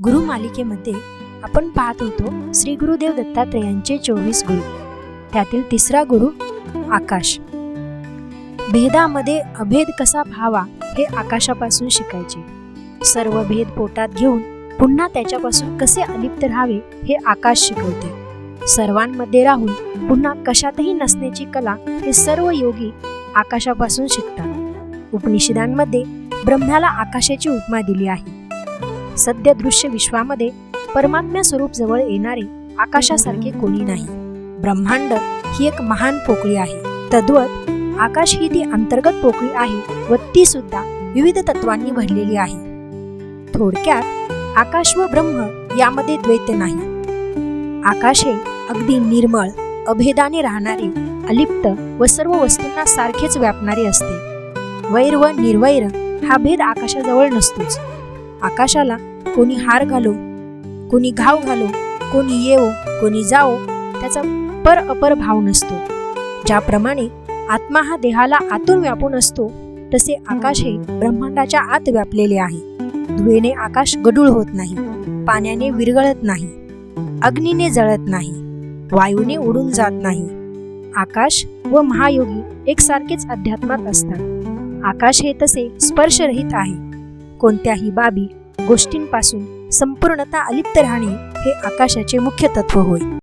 गुरु मालिकेमध्ये आपण पाहत होतो श्री गुरुदेव दत्तात्रेयांचे 24 गुरु. त्यातील तिसरा गुरु आकाश. भेदामध्ये अभेद कसा भावा हे आकाशापासून शिकायचे. सर्व भेद पोटात घेऊन पुन्हा त्याच्यापासून कसे अलिप्त राहावे हे आकाश शिकवते. सर्वांमध्ये राहून पुन्हा कशातही नसण्याची कला हे सर्व योगी आकाशापासून शिकतात. उपनिषदांमध्ये ब्रह्म्याला आकाशाची उपमा दिली आहे. सद्य दृश्य विश्वामध्ये परमात्म्या स्वरूप जवळ येणारे आकाशासारखे कोणी नाही. ब्रह्मांड ही एक महान पोकळी आहे. तद्वत आकाश ही ती अंतर्गत पोकळी आहे व ती सुद्धा विविध तत्वांनी भरलेली आहे. थोडक्यात आकाश व ब्रह्म यामध्ये द्वैत नाही. आकाश हे अगदी निर्मळ, अभेदाने राहणारे, अलिप्त व सर्व वस्तूंना सारखेच व्यापणारे असते. वैर व निर्वैर हा भेद आकाशाजवळ नसतोच. आकाशाला कोणी हार घालो, कोणी घाव घालो, कोणी येवो, कोणी जावो, त्याचा पर अपर भाव नसतो. ज्याप्रमाणे आत्मा हा देहाला आतून व्यापून असतो, तसे आकाश हे ब्रह्मांडाच्या आत व्यापलेले आहे. धुळेने आकाश गडूळ होत नाही, पाण्याने विरघळत नाही, अग्नीने जळत नाही, वायूने उडून जात नाही. आकाश व महायोगी एकसारखेच अध्यात्मात असतात. आकाश हे तसे स्पर्शरहित आहे. कोणत्याही बाबी गोष्टींपासून संपूर्णता अलिप्त राहणे हे आकाशाचे मुख्य तत्व होय.